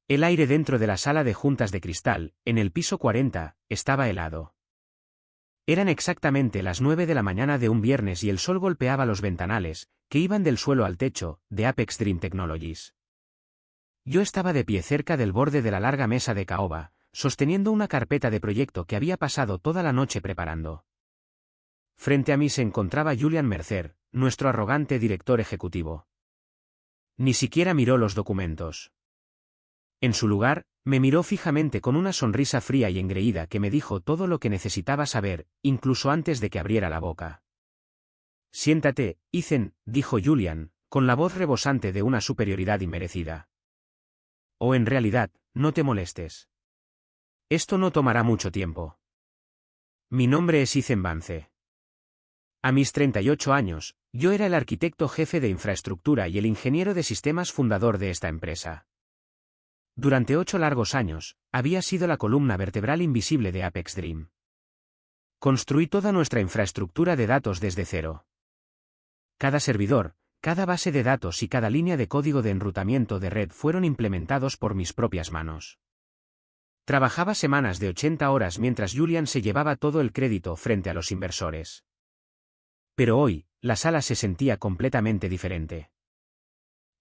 El aire dentro de la sala de juntas de cristal, en el piso 40, estaba helado. Eran exactamente las 9 de la mañana de un viernes y el sol golpeaba los ventanales, que iban del suelo al techo, de Apex Dream Technologies. Yo estaba de pie cerca del borde de la larga mesa de caoba, sosteniendo una carpeta de proyecto que había pasado toda la noche preparando. Frente a mí se encontraba Julian Mercer, nuestro arrogante director ejecutivo. Ni siquiera miró los documentos. En su lugar, me miró fijamente con una sonrisa fría y engreída que me dijo todo lo que necesitaba saber, incluso antes de que abriera la boca. «Siéntate, Ethan», dijo Julian, con la voz rebosante de una superioridad inmerecida. «O en realidad, no te molestes. Esto no tomará mucho tiempo. Mi nombre es Ethan Vance. A mis 38 años, yo era el arquitecto jefe de infraestructura y el ingeniero de sistemas fundador de esta empresa. Durante 8 largos años, había sido la columna vertebral invisible de Apex Dream. Construí toda nuestra infraestructura de datos desde cero. Cada servidor, cada base de datos y cada línea de código de enrutamiento de red fueron implementados por mis propias manos. Trabajaba semanas de 80 horas mientras Julian se llevaba todo el crédito frente a los inversores. Pero hoy, la sala se sentía completamente diferente.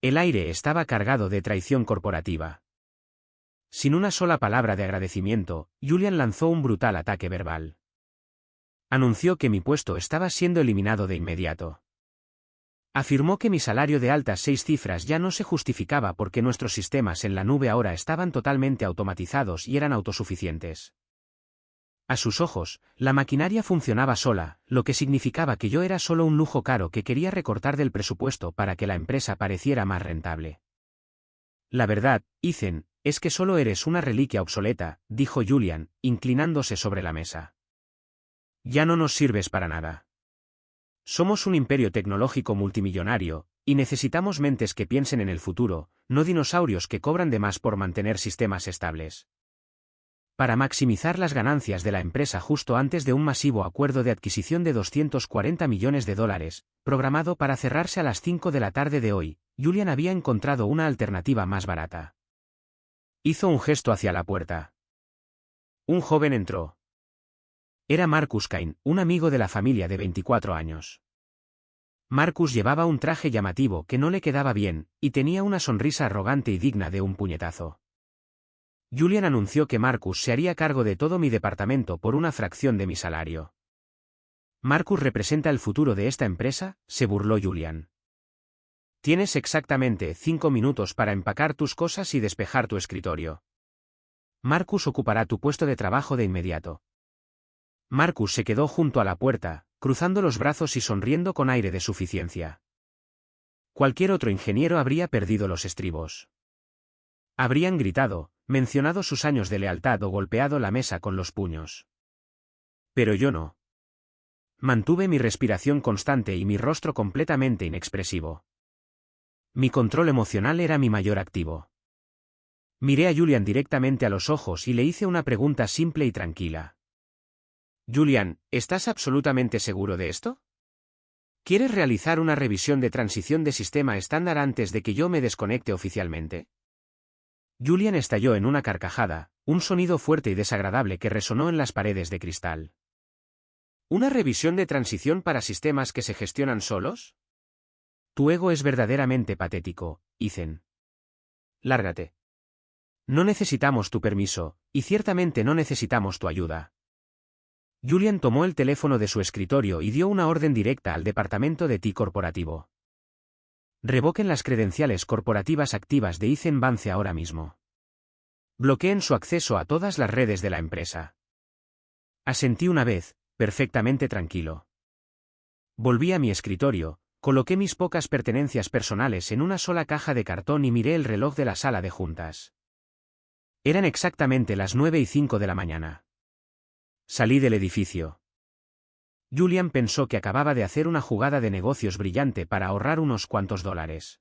El aire estaba cargado de traición corporativa. Sin una sola palabra de agradecimiento, Julian lanzó un brutal ataque verbal. Anunció que mi puesto estaba siendo eliminado de inmediato. Afirmó que mi salario de altas 6 cifras ya no se justificaba porque nuestros sistemas en la nube ahora estaban totalmente automatizados y eran autosuficientes. A sus ojos, la maquinaria funcionaba sola, lo que significaba que yo era solo un lujo caro que quería recortar del presupuesto para que la empresa pareciera más rentable. La verdad, Ethan, es que solo eres una reliquia obsoleta, dijo Julian, inclinándose sobre la mesa. Ya no nos sirves para nada. Somos un imperio tecnológico multimillonario, y necesitamos mentes que piensen en el futuro, no dinosaurios que cobran de más por mantener sistemas estables. Para maximizar las ganancias de la empresa justo antes de un masivo acuerdo de adquisición de $240 millones, programado para cerrarse a las 5 de la tarde de hoy, Julian había encontrado una alternativa más barata. Hizo un gesto hacia la puerta. Un joven entró. Era Marcus Kane, un amigo de la familia de 24 años. Marcus llevaba un traje llamativo que no le quedaba bien, y tenía una sonrisa arrogante y digna de un puñetazo. Julian anunció que Marcus se haría cargo de todo mi departamento por una fracción de mi salario. «¿Marcus representa el futuro de esta empresa?», se burló Julian. «Tienes exactamente 5 minutos para empacar tus cosas y despejar tu escritorio. Marcus ocupará tu puesto de trabajo de inmediato». Marcus se quedó junto a la puerta, cruzando los brazos y sonriendo con aire de suficiencia. Cualquier otro ingeniero habría perdido los estribos. Habrían gritado, mencionado sus años de lealtad o golpeado la mesa con los puños. Pero yo no. Mantuve mi respiración constante y mi rostro completamente inexpresivo. Mi control emocional era mi mayor activo. Miré a Julian directamente a los ojos y le hice una pregunta simple y tranquila. «Julian, ¿estás absolutamente seguro de esto? ¿Quieres realizar una revisión de transición de sistema estándar antes de que yo me desconecte oficialmente?» Julian estalló en una carcajada, un sonido fuerte y desagradable que resonó en las paredes de cristal. ¿Una revisión de transición para sistemas que se gestionan solos? Tu ego es verdaderamente patético, Ethan. Lárgate. No necesitamos tu permiso, y ciertamente no necesitamos tu ayuda. Julian tomó el teléfono de su escritorio y dio una orden directa al departamento de TI corporativo. Revoquen las credenciales corporativas activas de Ethan Vance ahora mismo. Bloqueen su acceso a todas las redes de la empresa. Asentí una vez, perfectamente tranquilo. Volví a mi escritorio, coloqué mis pocas pertenencias personales en una sola caja de cartón y miré el reloj de la sala de juntas. Eran exactamente las 9:05 de la mañana. Salí del edificio. Julian pensó que acababa de hacer una jugada de negocios brillante para ahorrar unos cuantos dólares.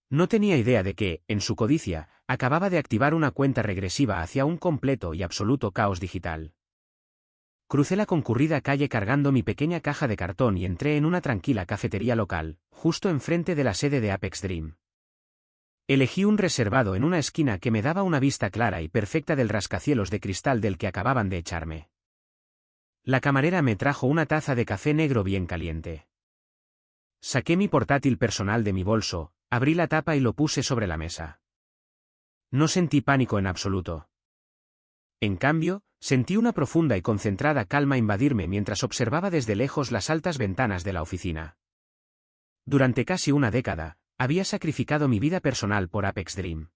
No tenía idea de que, en su codicia, acababa de activar una cuenta regresiva hacia un completo y absoluto caos digital. Crucé la concurrida calle cargando mi pequeña caja de cartón y entré en una tranquila cafetería local, justo enfrente de la sede de Apex Dream. Elegí un reservado en una esquina que me daba una vista clara y perfecta del rascacielos de cristal del que acababan de echarme. La camarera me trajo una taza de café negro bien caliente. Saqué mi portátil personal de mi bolso, abrí la tapa y lo puse sobre la mesa. No sentí pánico en absoluto. En cambio, sentí una profunda y concentrada calma invadirme mientras observaba desde lejos las altas ventanas de la oficina. Durante casi una década, había sacrificado mi vida personal por Apex Dream.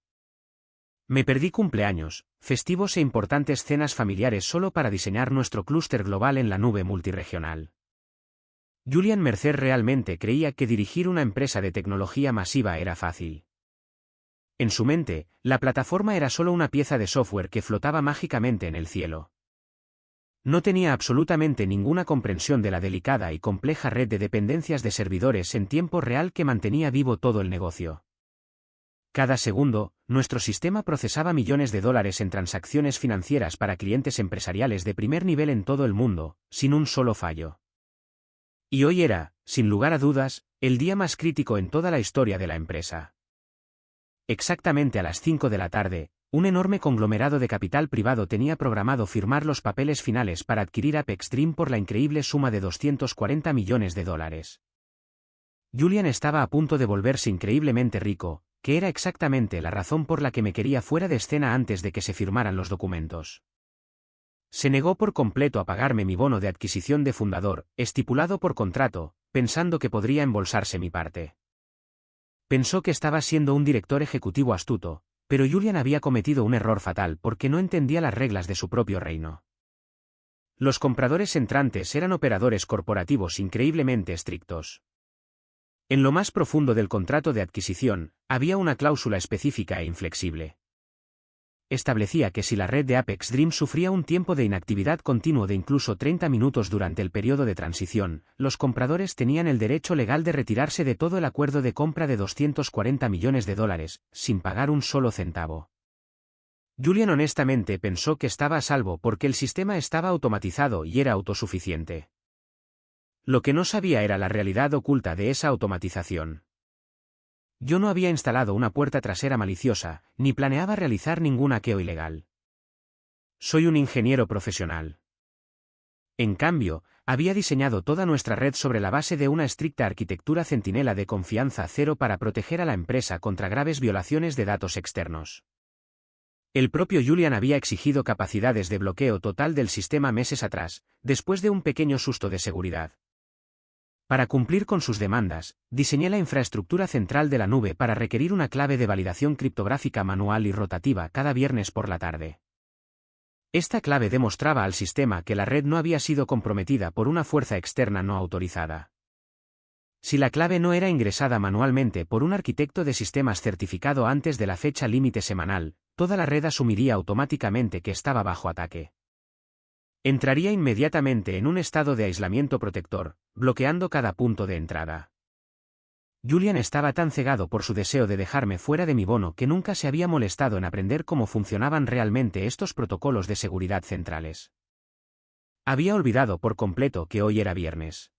Me perdí cumpleaños, festivos e importantes cenas familiares solo para diseñar nuestro clúster global en la nube multirregional. Julian Mercer realmente creía que dirigir una empresa de tecnología masiva era fácil. En su mente, la plataforma era solo una pieza de software que flotaba mágicamente en el cielo. No tenía absolutamente ninguna comprensión de la delicada y compleja red de dependencias de servidores en tiempo real que mantenía vivo todo el negocio. Cada segundo, nuestro sistema procesaba millones de dólares en transacciones financieras para clientes empresariales de primer nivel en todo el mundo, sin un solo fallo. Y hoy era, sin lugar a dudas, el día más crítico en toda la historia de la empresa. Exactamente a las 5 de la tarde, un enorme conglomerado de capital privado tenía programado firmar los papeles finales para adquirir Apex Dream por la increíble suma de $240 millones. Julian estaba a punto de volverse increíblemente rico, que era exactamente la razón por la que me quería fuera de escena antes de que se firmaran los documentos. Se negó por completo a pagarme mi bono de adquisición de fundador, estipulado por contrato, pensando que podría embolsarse mi parte. Pensó que estaba siendo un director ejecutivo astuto, pero Julian había cometido un error fatal porque no entendía las reglas de su propio reino. Los compradores entrantes eran operadores corporativos increíblemente estrictos. En lo más profundo del contrato de adquisición, había una cláusula específica e inflexible. Establecía que si la red de Apex Dream sufría un tiempo de inactividad continuo de incluso 30 minutos durante el periodo de transición, los compradores tenían el derecho legal de retirarse de todo el acuerdo de compra de $240 millones, sin pagar un solo centavo. Julian honestamente pensó que estaba a salvo porque el sistema estaba automatizado y era autosuficiente. Lo que no sabía era la realidad oculta de esa automatización. Yo no había instalado una puerta trasera maliciosa, ni planeaba realizar ningún hackeo ilegal. Soy un ingeniero profesional. En cambio, había diseñado toda nuestra red sobre la base de una estricta arquitectura centinela de confianza cero para proteger a la empresa contra graves violaciones de datos externos. El propio Julian había exigido capacidades de bloqueo total del sistema meses atrás, después de un pequeño susto de seguridad. Para cumplir con sus demandas, diseñé la infraestructura central de la nube para requerir una clave de validación criptográfica manual y rotativa cada viernes por la tarde. Esta clave demostraba al sistema que la red no había sido comprometida por una fuerza externa no autorizada. Si la clave no era ingresada manualmente por un arquitecto de sistemas certificado antes de la fecha límite semanal, toda la red asumiría automáticamente que estaba bajo ataque. Entraría inmediatamente en un estado de aislamiento protector, bloqueando cada punto de entrada. Julian estaba tan cegado por su deseo de dejarme fuera de mi bono que nunca se había molestado en aprender cómo funcionaban realmente estos protocolos de seguridad centrales. Había olvidado por completo que hoy era viernes.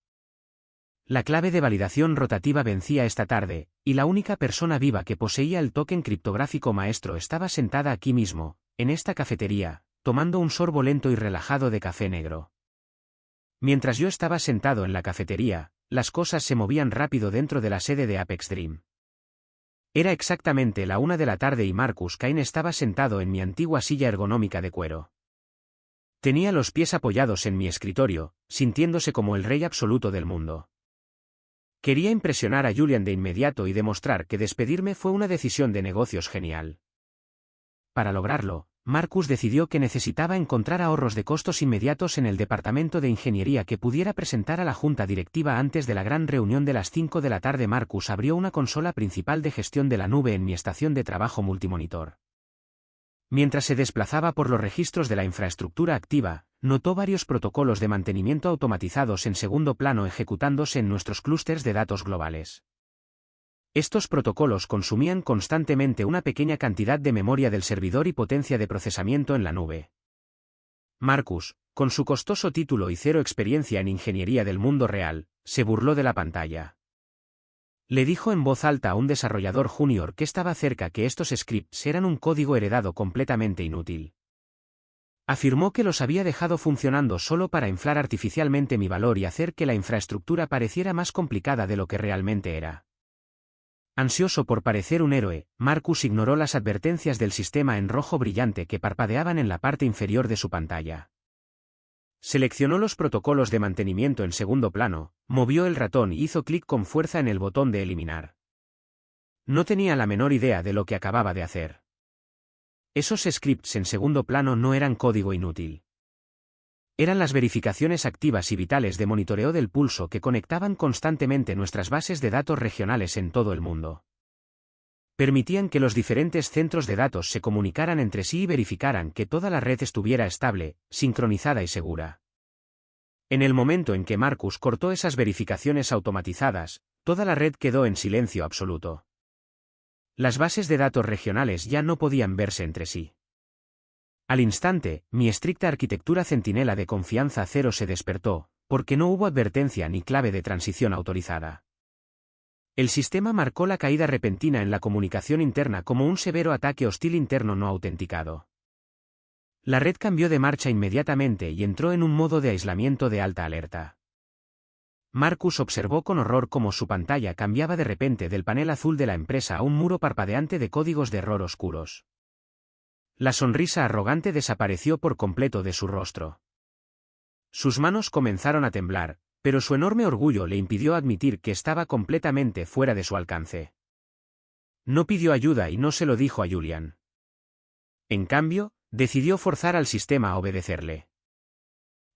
La clave de validación rotativa vencía esta tarde, y la única persona viva que poseía el token criptográfico maestro estaba sentada aquí mismo, en esta cafetería, tomando un sorbo lento y relajado de café negro. Mientras yo estaba sentado en la cafetería, las cosas se movían rápido dentro de la sede de Apex Dream. Era exactamente la 1 de la tarde y Marcus Kane estaba sentado en mi antigua silla ergonómica de cuero. Tenía los pies apoyados en mi escritorio, sintiéndose como el rey absoluto del mundo. Quería impresionar a Julian de inmediato y demostrar que despedirme fue una decisión de negocios genial. Para lograrlo, Marcus decidió que necesitaba encontrar ahorros de costos inmediatos en el departamento de ingeniería que pudiera presentar a la junta directiva antes de la gran reunión de las 5 de la tarde. Marcus abrió una consola principal de gestión de la nube en mi estación de trabajo multimonitor. Mientras se desplazaba por los registros de la infraestructura activa, notó varios protocolos de mantenimiento automatizados en segundo plano ejecutándose en nuestros clústeres de datos globales. Estos protocolos consumían constantemente una pequeña cantidad de memoria del servidor y potencia de procesamiento en la nube. Marcus, con su costoso título y cero experiencia en ingeniería del mundo real, se burló de la pantalla. Le dijo en voz alta a un desarrollador junior que estaba cerca que estos scripts eran un código heredado completamente inútil. Afirmó que los había dejado funcionando solo para inflar artificialmente mi valor y hacer que la infraestructura pareciera más complicada de lo que realmente era. Ansioso por parecer un héroe, Marcus ignoró las advertencias del sistema en rojo brillante que parpadeaban en la parte inferior de su pantalla. Seleccionó los protocolos de mantenimiento en segundo plano, movió el ratón y hizo clic con fuerza en el botón de eliminar. No tenía la menor idea de lo que acababa de hacer. Esos scripts en segundo plano no eran código inútil. Eran las verificaciones activas y vitales de monitoreo del pulso que conectaban constantemente nuestras bases de datos regionales en todo el mundo. Permitían que los diferentes centros de datos se comunicaran entre sí y verificaran que toda la red estuviera estable, sincronizada y segura. En el momento en que Marcus cortó esas verificaciones automatizadas, toda la red quedó en silencio absoluto. Las bases de datos regionales ya no podían verse entre sí. Al instante, mi estricta arquitectura centinela de confianza cero se despertó, porque no hubo advertencia ni clave de transición autorizada. El sistema marcó la caída repentina en la comunicación interna como un severo ataque hostil interno no autenticado. La red cambió de marcha inmediatamente y entró en un modo de aislamiento de alta alerta. Marcus observó con horror cómo su pantalla cambiaba de repente del panel azul de la empresa a un muro parpadeante de códigos de error oscuros. La sonrisa arrogante desapareció por completo de su rostro. Sus manos comenzaron a temblar, pero su enorme orgullo le impidió admitir que estaba completamente fuera de su alcance. No pidió ayuda y no se lo dijo a Julian. En cambio, decidió forzar al sistema a obedecerle.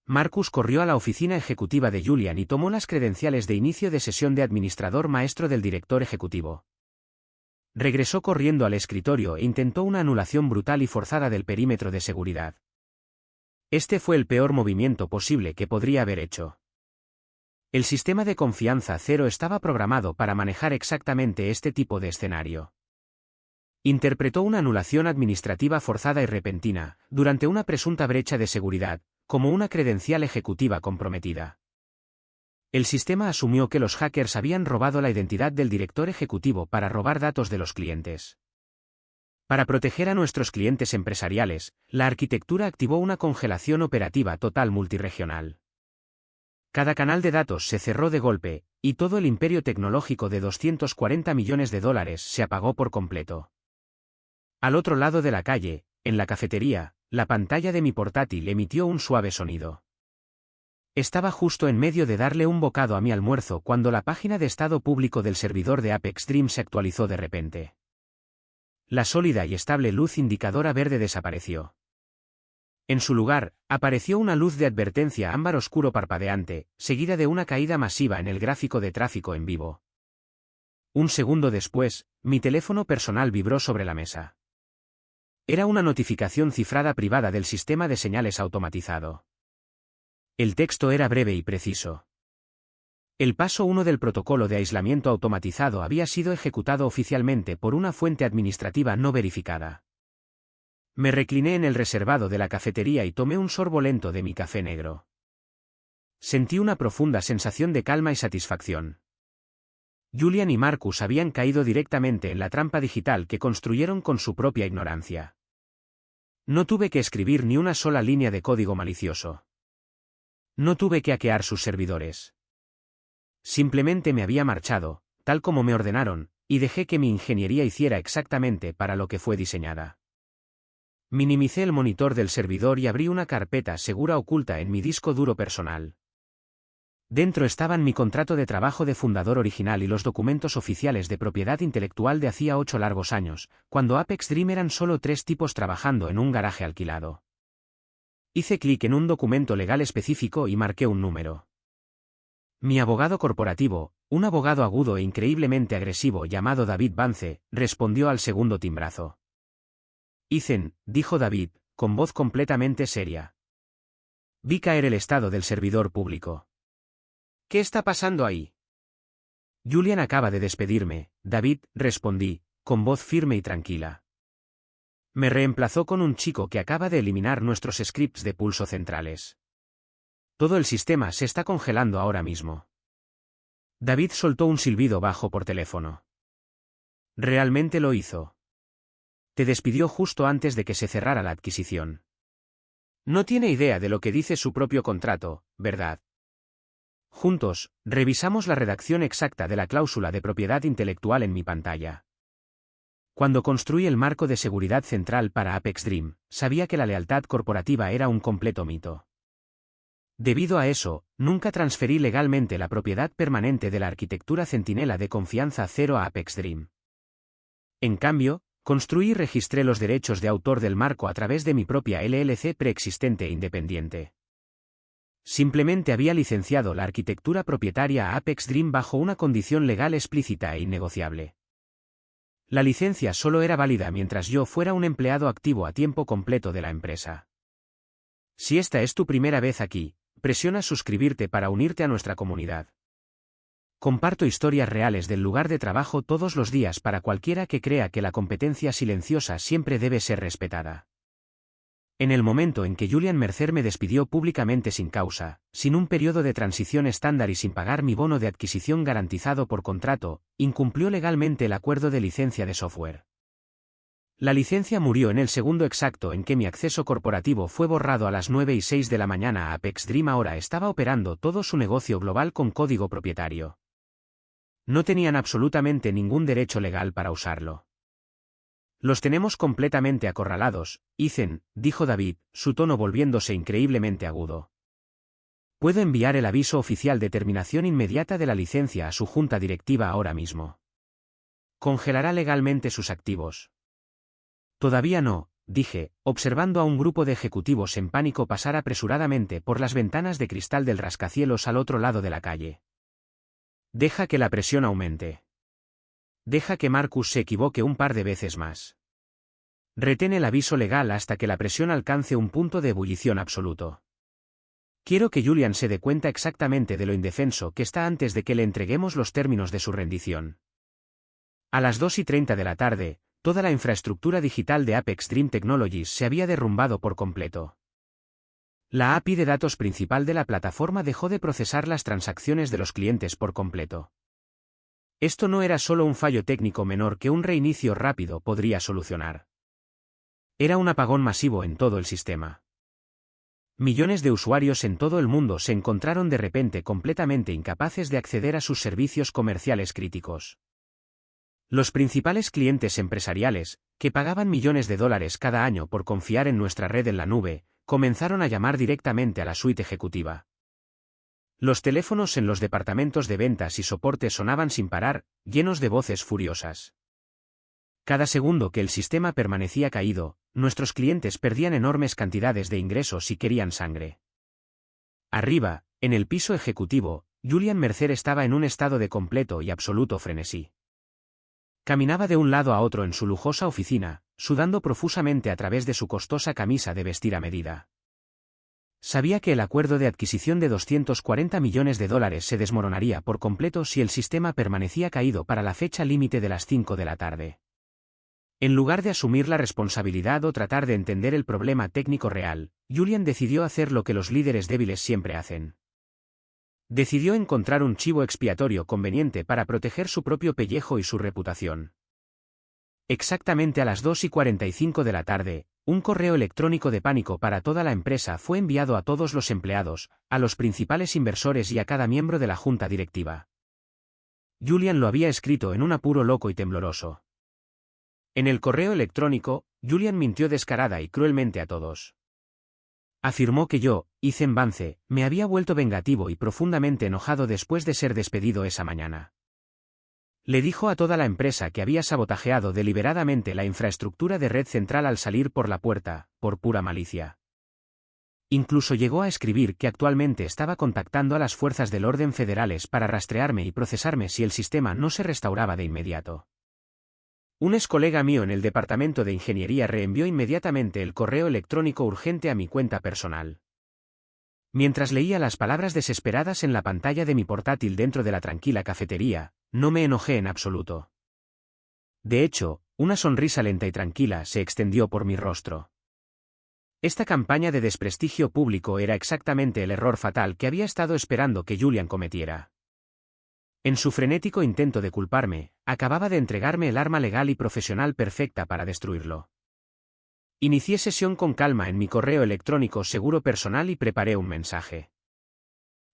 Marcus corrió a la oficina ejecutiva de Julian y tomó las credenciales de inicio de sesión de administrador maestro del director ejecutivo. Regresó corriendo al escritorio e intentó una anulación brutal y forzada del perímetro de seguridad. Este fue el peor movimiento posible que podría haber hecho. El sistema de confianza cero estaba programado para manejar exactamente este tipo de escenario. Interpretó una anulación administrativa forzada y repentina, durante una presunta brecha de seguridad, como una credencial ejecutiva comprometida. El sistema asumió que los hackers habían robado la identidad del director ejecutivo para robar datos de los clientes. Para proteger a nuestros clientes empresariales, la arquitectura activó una congelación operativa total multirregional. Cada canal de datos se cerró de golpe, y todo el imperio tecnológico de $240 millones se apagó por completo. Al otro lado de la calle, en la cafetería, la pantalla de mi portátil emitió un suave sonido. Estaba justo en medio de darle un bocado a mi almuerzo cuando la página de estado público del servidor de Apex Dream se actualizó de repente. La sólida y estable luz indicadora verde desapareció. En su lugar, apareció una luz de advertencia ámbar oscuro parpadeante, seguida de una caída masiva en el gráfico de tráfico en vivo. Un segundo después, mi teléfono personal vibró sobre la mesa. Era una notificación cifrada privada del sistema de señales automatizado. El texto era breve y preciso. El paso 1 del protocolo de aislamiento automatizado había sido ejecutado oficialmente por una fuente administrativa no verificada. Me recliné en el reservado de la cafetería y tomé un sorbo lento de mi café negro. Sentí una profunda sensación de calma y satisfacción. Julian y Marcus habían caído directamente en la trampa digital que construyeron con su propia ignorancia. No tuve que escribir ni una sola línea de código malicioso. No tuve que hackear sus servidores. Simplemente me había marchado, tal como me ordenaron, y dejé que mi ingeniería hiciera exactamente para lo que fue diseñada. Minimicé el monitor del servidor y abrí una carpeta segura oculta en mi disco duro personal. Dentro estaban mi contrato de trabajo de fundador original y los documentos oficiales de propiedad intelectual de hacía 8 largos años, cuando Apex Dream eran solo 3 tipos trabajando en un garaje alquilado. Hice clic en un documento legal específico y marqué un número. Mi abogado corporativo, un abogado agudo e increíblemente agresivo llamado David Vance, respondió al segundo timbrazo. Ethan, dijo David, con voz completamente seria. Vi caer el estado del servidor público. ¿Qué está pasando ahí? Julian acaba de despedirme, David, respondí, con voz firme y tranquila. Me reemplazó con un chico que acaba de eliminar nuestros scripts de pulso centrales. Todo el sistema se está congelando ahora mismo. David soltó un silbido bajo por teléfono. Realmente lo hizo. Te despidió justo antes de que se cerrara la adquisición. No tiene idea de lo que dice su propio contrato, ¿verdad? Juntos, revisamos la redacción exacta de la cláusula de propiedad intelectual en mi pantalla. Cuando construí el marco de seguridad central para Apex Dream, sabía que la lealtad corporativa era un completo mito. Debido a eso, nunca transferí legalmente la propiedad permanente de la arquitectura centinela de confianza cero a Apex Dream. En cambio, construí y registré los derechos de autor del marco a través de mi propia LLC preexistente e independiente. Simplemente había licenciado la arquitectura propietaria a Apex Dream bajo una condición legal explícita e innegociable. La licencia solo era válida mientras yo fuera un empleado activo a tiempo completo de la empresa. Si esta es tu primera vez aquí, presiona suscribirte para unirte a nuestra comunidad. Comparto historias reales del lugar de trabajo todos los días para cualquiera que crea que la competencia silenciosa siempre debe ser respetada. En el momento en que Julian Mercer me despidió públicamente sin causa, sin un periodo de transición estándar y sin pagar mi bono de adquisición garantizado por contrato, incumplió legalmente el acuerdo de licencia de software. La licencia murió en el segundo exacto en que mi acceso corporativo fue borrado a las 9:06 de la mañana. Apex Dream ahora estaba operando todo su negocio global con código propietario. No tenían absolutamente ningún derecho legal para usarlo. Los tenemos completamente acorralados, Ethan, dijo David, su tono volviéndose increíblemente agudo. Puedo enviar el aviso oficial de terminación inmediata de la licencia a su junta directiva ahora mismo. Congelará legalmente sus activos. Todavía no, dije, observando a un grupo de ejecutivos en pánico pasar apresuradamente por las ventanas de cristal del rascacielos al otro lado de la calle. Deja que la presión aumente. Deja que Marcus se equivoque un par de veces más. Retén el aviso legal hasta que la presión alcance un punto de ebullición absoluto. Quiero que Julian se dé cuenta exactamente de lo indefenso que está antes de que le entreguemos los términos de su rendición. A las 2:30 de la tarde, toda la infraestructura digital de Apex Dream Technologies se había derrumbado por completo. La API de datos principal de la plataforma dejó de procesar las transacciones de los clientes por completo. Esto no era solo un fallo técnico menor que un reinicio rápido podría solucionar. Era un apagón masivo en todo el sistema. Millones de usuarios en todo el mundo se encontraron de repente completamente incapaces de acceder a sus servicios comerciales críticos. Los principales clientes empresariales, que pagaban millones de dólares cada año por confiar en nuestra red en la nube, comenzaron a llamar directamente a la suite ejecutiva. Los teléfonos en los departamentos de ventas y soporte sonaban sin parar, llenos de voces furiosas. Cada segundo que el sistema permanecía caído, nuestros clientes perdían enormes cantidades de ingresos y querían sangre. Arriba, en el piso ejecutivo, Julian Mercer estaba en un estado de completo y absoluto frenesí. Caminaba de un lado a otro en su lujosa oficina, sudando profusamente a través de su costosa camisa de vestir a medida. Sabía que el acuerdo de adquisición de $240 millones se desmoronaría por completo si el sistema permanecía caído para la fecha límite de las 5 de la tarde. En lugar de asumir la responsabilidad o tratar de entender el problema técnico real, Julian decidió hacer lo que los líderes débiles siempre hacen. Decidió encontrar un chivo expiatorio conveniente para proteger su propio pellejo y su reputación. Exactamente a las 2:45 de la tarde, un correo electrónico de pánico para toda la empresa fue enviado a todos los empleados, a los principales inversores y a cada miembro de la junta directiva. Julian lo había escrito en un apuro loco y tembloroso. En el correo electrónico, Julian mintió descarada y cruelmente a todos. Afirmó que yo, Ethan Vance, me había vuelto vengativo y profundamente enojado después de ser despedido esa mañana. Le dijo a toda la empresa que había sabotajeado deliberadamente la infraestructura de red central al salir por la puerta, por pura malicia. Incluso llegó a escribir que actualmente estaba contactando a las fuerzas del orden federales para rastrearme y procesarme si el sistema no se restauraba de inmediato. Un ex colega mío en el departamento de ingeniería reenvió inmediatamente el correo electrónico urgente a mi cuenta personal. Mientras leía las palabras desesperadas en la pantalla de mi portátil dentro de la tranquila cafetería, no me enojé en absoluto. De hecho, una sonrisa lenta y tranquila se extendió por mi rostro. Esta campaña de desprestigio público era exactamente el error fatal que había estado esperando que Julian cometiera. En su frenético intento de culparme, acababa de entregarme el arma legal y profesional perfecta para destruirlo. Inicié sesión con calma en mi correo electrónico seguro personal y preparé un mensaje.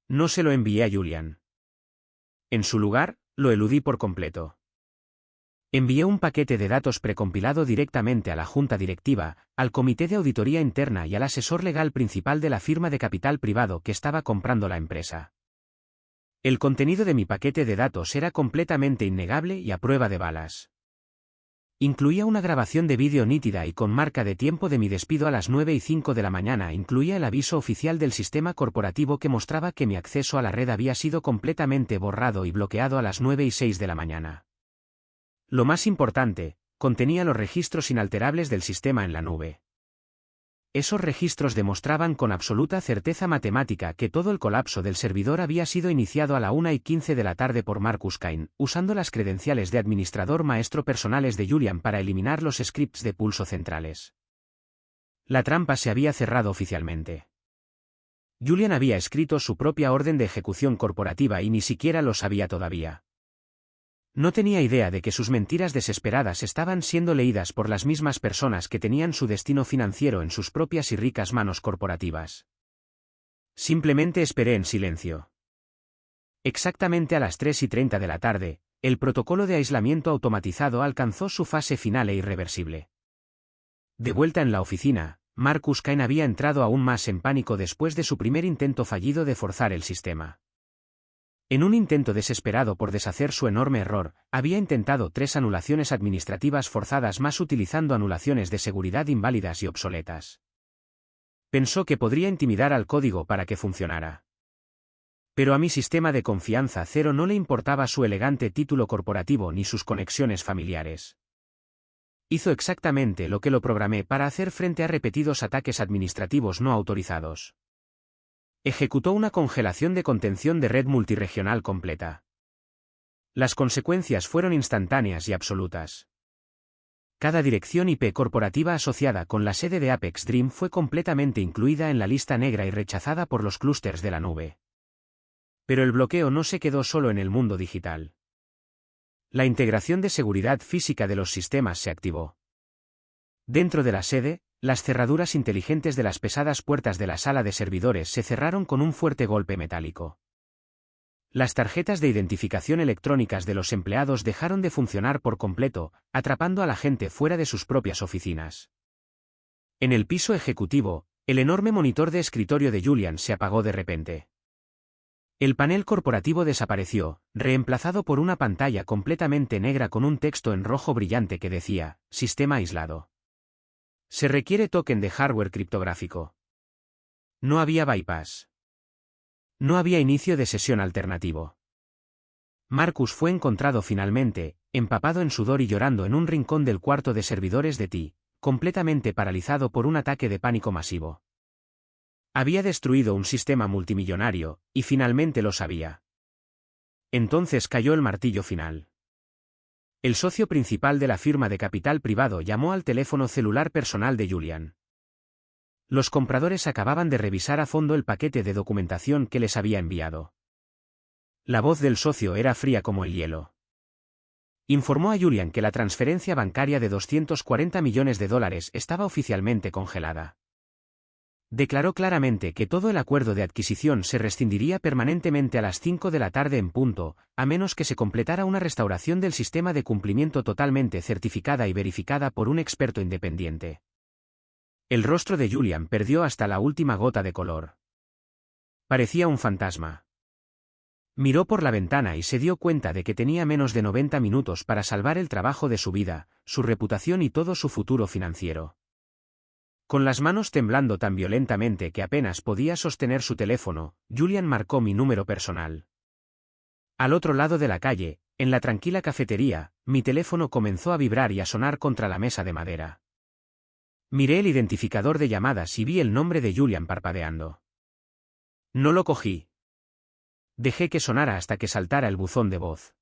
No se lo envié a Julian. En su lugar, lo eludí por completo. Envié un paquete de datos precompilado directamente a la junta directiva, al comité de auditoría interna y al asesor legal principal de la firma de capital privado que estaba comprando la empresa. El contenido de mi paquete de datos era completamente innegable y a prueba de balas. Incluía una grabación de vídeo nítida y con marca de tiempo de mi despido a las 9:05 de la mañana. Incluía el aviso oficial del sistema corporativo que mostraba que mi acceso a la red había sido completamente borrado y bloqueado a las 9:06 de la mañana. Lo más importante, contenía los registros inalterables del sistema en la nube. Esos registros demostraban con absoluta certeza matemática que todo el colapso del servidor había sido iniciado a la 1:15 de la tarde por Marcus Kane, usando las credenciales de administrador maestro personales de Julian para eliminar los scripts de pulso centrales. La trampa se había cerrado oficialmente. Julian había escrito su propia orden de ejecución corporativa y ni siquiera lo sabía todavía. No tenía idea de que sus mentiras desesperadas estaban siendo leídas por las mismas personas que tenían su destino financiero en sus propias y ricas manos corporativas. Simplemente esperé en silencio. Exactamente a las 3:30 de la tarde, el protocolo de aislamiento automatizado alcanzó su fase final e irreversible. De vuelta en la oficina, Marcus Kane había entrado aún más en pánico después de su primer intento fallido de forzar el sistema. En un intento desesperado por deshacer su enorme error, había intentado 3 anulaciones administrativas forzadas más utilizando anulaciones de seguridad inválidas y obsoletas. Pensó que podría intimidar al código para que funcionara. Pero a mi sistema de confianza cero no le importaba su elegante título corporativo ni sus conexiones familiares. Hizo exactamente lo que lo programé para hacer frente a repetidos ataques administrativos no autorizados. Ejecutó una congelación de contención de red multirregional completa. Las consecuencias fueron instantáneas y absolutas. Cada dirección IP corporativa asociada con la sede de Apex Dream fue completamente incluida en la lista negra y rechazada por los clústeres de la nube. Pero el bloqueo no se quedó solo en el mundo digital. La integración de seguridad física de los sistemas se activó. Dentro de la sede, las cerraduras inteligentes de las pesadas puertas de la sala de servidores se cerraron con un fuerte golpe metálico. Las tarjetas de identificación electrónicas de los empleados dejaron de funcionar por completo, atrapando a la gente fuera de sus propias oficinas. En el piso ejecutivo, el enorme monitor de escritorio de Julian se apagó de repente. El panel corporativo desapareció, reemplazado por una pantalla completamente negra con un texto en rojo brillante que decía, «Sistema aislado». Se requiere token de hardware criptográfico. No había bypass. No había inicio de sesión alternativo. Marcus fue encontrado finalmente, empapado en sudor y llorando en un rincón del cuarto de servidores de TI, completamente paralizado por un ataque de pánico masivo. Había destruido un sistema multimillonario, y finalmente lo sabía. Entonces cayó el martillo final. El socio principal de la firma de capital privado llamó al teléfono celular personal de Julian. Los compradores acababan de revisar a fondo el paquete de documentación que les había enviado. La voz del socio era fría como el hielo. Informó a Julian que la transferencia bancaria de $240 millones estaba oficialmente congelada. Declaró claramente que todo el acuerdo de adquisición se rescindiría permanentemente a las 5 de la tarde en punto, a menos que se completara una restauración del sistema de cumplimiento totalmente certificada y verificada por un experto independiente. El rostro de Julian perdió hasta la última gota de color. Parecía un fantasma. Miró por la ventana y se dio cuenta de que tenía menos de 90 minutos para salvar el trabajo de su vida, su reputación y todo su futuro financiero. Con las manos temblando tan violentamente que apenas podía sostener su teléfono, Julian marcó mi número personal. Al otro lado de la calle, en la tranquila cafetería, mi teléfono comenzó a vibrar y a sonar contra la mesa de madera. Miré el identificador de llamadas y vi el nombre de Julian parpadeando. No lo cogí. Dejé que sonara hasta que saltara el buzón de voz.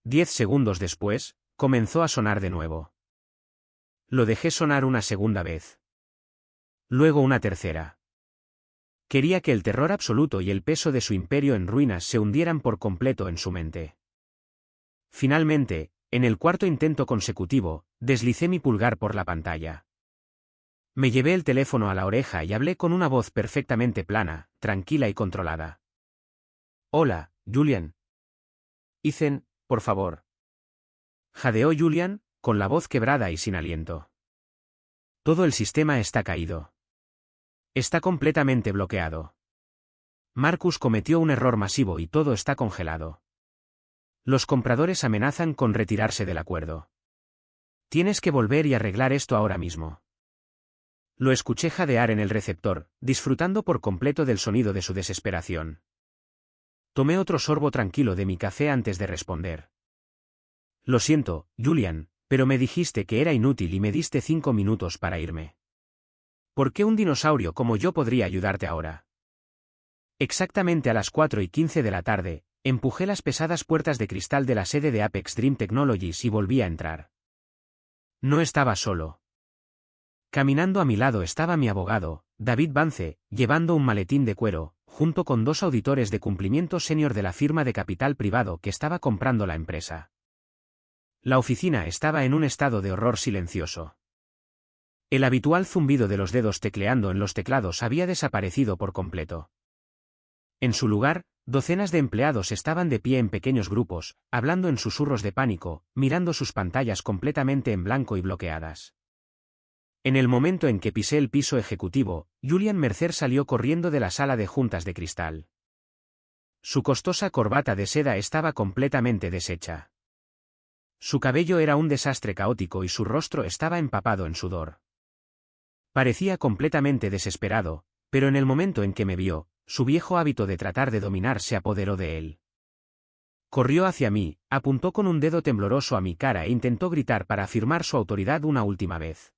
10 segundos después, comenzó a sonar de nuevo. Lo dejé sonar una segunda vez. Luego una tercera. Quería que el terror absoluto y el peso de su imperio en ruinas se hundieran por completo en su mente. Finalmente, en el cuarto intento consecutivo, deslicé mi pulgar por la pantalla. Me llevé el teléfono a la oreja y hablé con una voz perfectamente plana, tranquila y controlada. «Hola, Julian». «Ethan, por favor». Jadeó Julian, con la voz quebrada y sin aliento. «Todo el sistema está caído. Está completamente bloqueado. Marcus cometió un error masivo y todo está congelado. Los compradores amenazan con retirarse del acuerdo. Tienes que volver y arreglar esto ahora mismo». Lo escuché jadear en el receptor, disfrutando por completo del sonido de su desesperación. Tomé otro sorbo tranquilo de mi café antes de responder. «Lo siento, Julian, pero me dijiste que era inútil y me diste 5 minutos para irme. ¿Por qué un dinosaurio como yo podría ayudarte ahora?» Exactamente a las 4:15 de la tarde, empujé las pesadas puertas de cristal de la sede de Apex Dream Technologies y volví a entrar. No estaba solo. Caminando a mi lado estaba mi abogado, David Vance, llevando un maletín de cuero, junto con 2 auditores de cumplimiento senior de la firma de capital privado que estaba comprando la empresa. La oficina estaba en un estado de horror silencioso. El habitual zumbido de los dedos tecleando en los teclados había desaparecido por completo. En su lugar, docenas de empleados estaban de pie en pequeños grupos, hablando en susurros de pánico, mirando sus pantallas completamente en blanco y bloqueadas. En el momento en que pisé el piso ejecutivo, Julian Mercer salió corriendo de la sala de juntas de cristal. Su costosa corbata de seda estaba completamente deshecha. Su cabello era un desastre caótico y su rostro estaba empapado en sudor. Parecía completamente desesperado, pero en el momento en que me vio, su viejo hábito de tratar de dominar se apoderó de él. Corrió hacia mí, apuntó con un dedo tembloroso a mi cara e intentó gritar para afirmar su autoridad una última vez.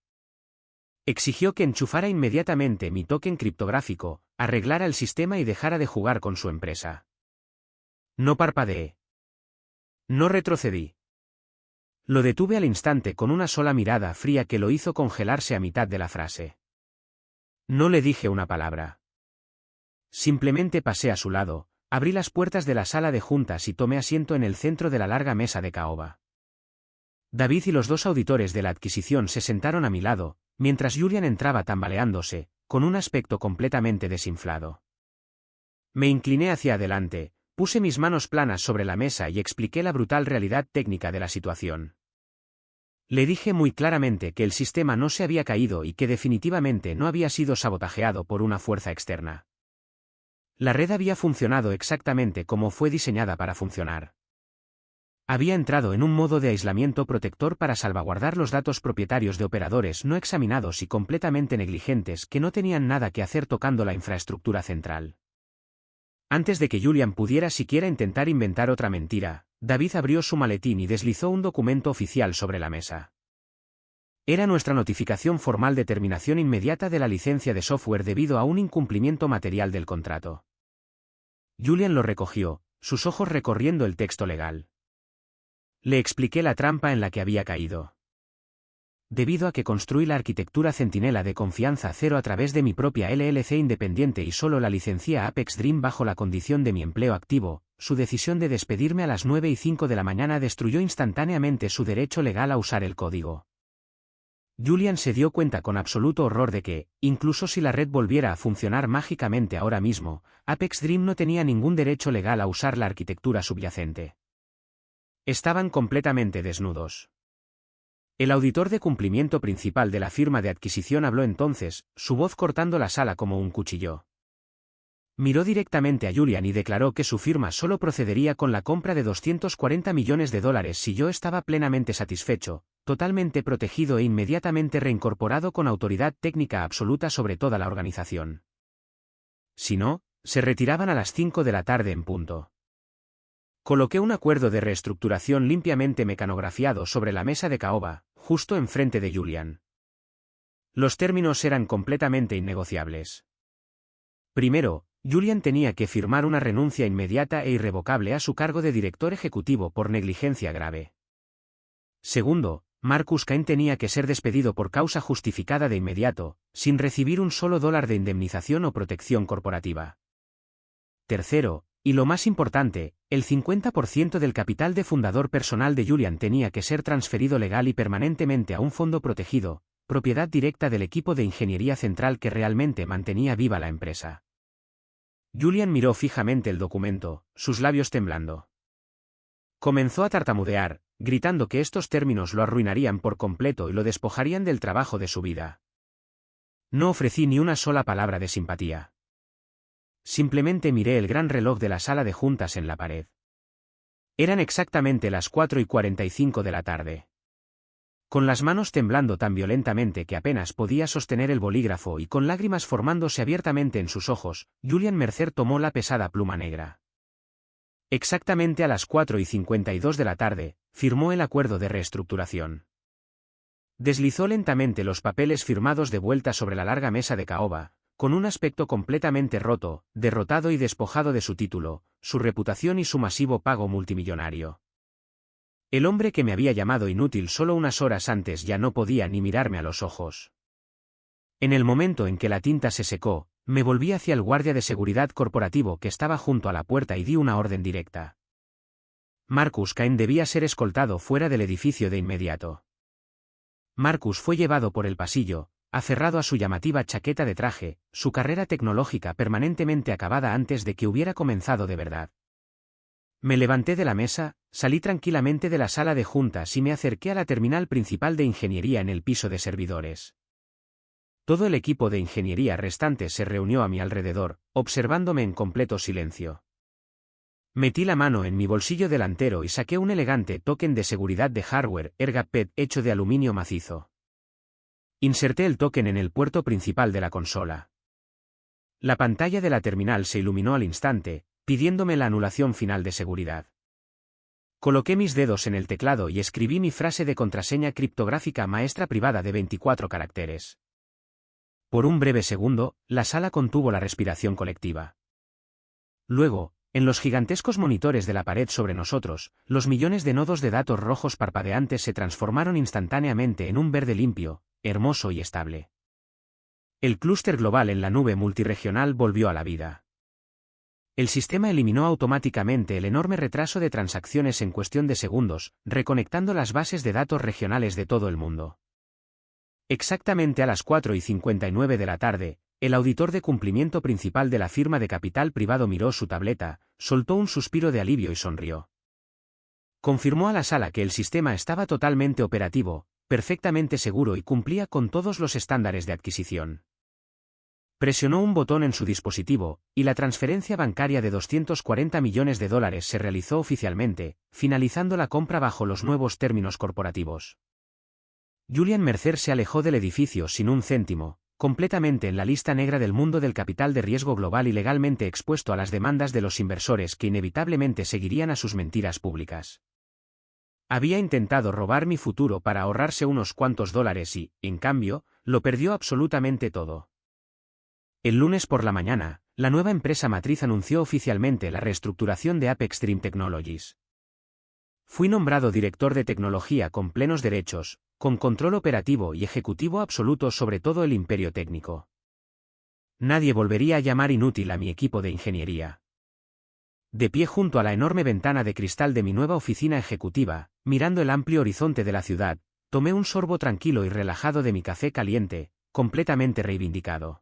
Exigió que enchufara inmediatamente mi token criptográfico, arreglara el sistema y dejara de jugar con su empresa. No parpadeé. No retrocedí. Lo detuve al instante con una sola mirada fría que lo hizo congelarse a mitad de la frase. No le dije una palabra. Simplemente pasé a su lado, abrí las puertas de la sala de juntas y tomé asiento en el centro de la larga mesa de caoba. David y los 2 auditores de la adquisición se sentaron a mi lado, mientras Julian entraba tambaleándose, con un aspecto completamente desinflado. Me incliné hacia adelante, puse mis manos planas sobre la mesa y expliqué la brutal realidad técnica de la situación. Le dije muy claramente que el sistema no se había caído y que definitivamente no había sido sabotajeado por una fuerza externa. La red había funcionado exactamente como fue diseñada para funcionar. Había entrado en un modo de aislamiento protector para salvaguardar los datos propietarios de operadores no examinados y completamente negligentes que no tenían nada que hacer tocando la infraestructura central. Antes de que Julian pudiera siquiera intentar inventar otra mentira, David abrió su maletín y deslizó un documento oficial sobre la mesa. Era nuestra notificación formal de terminación inmediata de la licencia de software debido a un incumplimiento material del contrato. Julian lo recogió, sus ojos recorriendo el texto legal. Le expliqué la trampa en la que había caído. Debido a que construí la arquitectura Centinela de confianza cero a través de mi propia LLC independiente y solo la licencié a Apex Dream bajo la condición de mi empleo activo, su decisión de despedirme a las 9:05 de la mañana destruyó instantáneamente su derecho legal a usar el código. Julian se dio cuenta con absoluto horror de que, incluso si la red volviera a funcionar mágicamente ahora mismo, Apex Dream no tenía ningún derecho legal a usar la arquitectura subyacente. Estaban completamente desnudos. El auditor de cumplimiento principal de la firma de adquisición habló entonces, su voz cortando la sala como un cuchillo. Miró directamente a Julian y declaró que su firma solo procedería con la compra de $240 millones si yo estaba plenamente satisfecho, totalmente protegido e inmediatamente reincorporado con autoridad técnica absoluta sobre toda la organización. Si no, se retiraban a las 5 de la tarde en punto. Coloqué un acuerdo de reestructuración limpiamente mecanografiado sobre la mesa de caoba, justo enfrente de Julian. Los términos eran completamente innegociables. Primero, Julian tenía que firmar una renuncia inmediata e irrevocable a su cargo de director ejecutivo por negligencia grave. Segundo, Marcus Cain tenía que ser despedido por causa justificada de inmediato, sin recibir un solo dólar de indemnización o protección corporativa. Tercero, y lo más importante, el 50% del capital de fundador personal de Julian tenía que ser transferido legal y permanentemente a un fondo protegido, propiedad directa del equipo de ingeniería central que realmente mantenía viva la empresa. Julian miró fijamente el documento, sus labios temblando. Comenzó a tartamudear, gritando que estos términos lo arruinarían por completo y lo despojarían del trabajo de su vida. No ofrecí ni una sola palabra de simpatía. Simplemente miré el gran reloj de la sala de juntas en la pared. Eran exactamente las 4:45 de la tarde. Con las manos temblando tan violentamente que apenas podía sostener el bolígrafo y con lágrimas formándose abiertamente en sus ojos, Julian Mercer tomó la pesada pluma negra. Exactamente a las 4:52 de la tarde, firmó el acuerdo de reestructuración. Deslizó lentamente los papeles firmados de vuelta sobre la larga mesa de caoba, con un aspecto completamente roto, derrotado y despojado de su título, su reputación y su masivo pago multimillonario. El hombre que me había llamado inútil solo unas horas antes ya no podía ni mirarme a los ojos. En el momento en que la tinta se secó, me volví hacia el guardia de seguridad corporativo que estaba junto a la puerta y di una orden directa. Marcus Cain debía ser escoltado fuera del edificio de inmediato. Marcus fue llevado por el pasillo, aferrado a su llamativa chaqueta de traje, su carrera tecnológica permanentemente acabada antes de que hubiera comenzado de verdad. Me levanté de la mesa, salí tranquilamente de la sala de juntas y me acerqué a la terminal principal de ingeniería en el piso de servidores. Todo el equipo de ingeniería restante se reunió a mi alrededor, observándome en completo silencio. Metí la mano en mi bolsillo delantero y saqué un elegante token de seguridad de hardware AirGap hecho de aluminio macizo. Inserté el token en el puerto principal de la consola. La pantalla de la terminal se iluminó al instante, pidiéndome la anulación final de seguridad. Coloqué mis dedos en el teclado y escribí mi frase de contraseña criptográfica maestra privada de 24 caracteres. Por un breve segundo, la sala contuvo la respiración colectiva. Luego, en los gigantescos monitores de la pared sobre nosotros, los millones de nodos de datos rojos parpadeantes se transformaron instantáneamente en un verde limpio, hermoso y estable. El clúster global en la nube multirregional volvió a la vida. El sistema eliminó automáticamente el enorme retraso de transacciones en cuestión de segundos, reconectando las bases de datos regionales de todo el mundo. Exactamente a las 4:59 de la tarde, el auditor de cumplimiento principal de la firma de capital privado miró su tableta, soltó un suspiro de alivio y sonrió. Confirmó a la sala que el sistema estaba totalmente operativo, perfectamente seguro y cumplía con todos los estándares de adquisición. Presionó un botón en su dispositivo, y la transferencia bancaria de $240 millones se realizó oficialmente, finalizando la compra bajo los nuevos términos corporativos. Julian Mercer se alejó del edificio sin un céntimo, completamente en la lista negra del mundo del capital de riesgo global y legalmente expuesto a las demandas de los inversores que inevitablemente seguirían a sus mentiras públicas. Había intentado robar mi futuro para ahorrarse unos cuantos dólares y, en cambio, lo perdió absolutamente todo. El lunes por la mañana, la nueva empresa matriz anunció oficialmente la reestructuración de Apex Dream Technologies. Fui nombrado director de tecnología con plenos derechos, con control operativo y ejecutivo absoluto sobre todo el imperio técnico. Nadie volvería a llamar inútil a mi equipo de ingeniería. De pie junto a la enorme ventana de cristal de mi nueva oficina ejecutiva, mirando el amplio horizonte de la ciudad, tomé un sorbo tranquilo y relajado de mi café caliente, completamente reivindicado.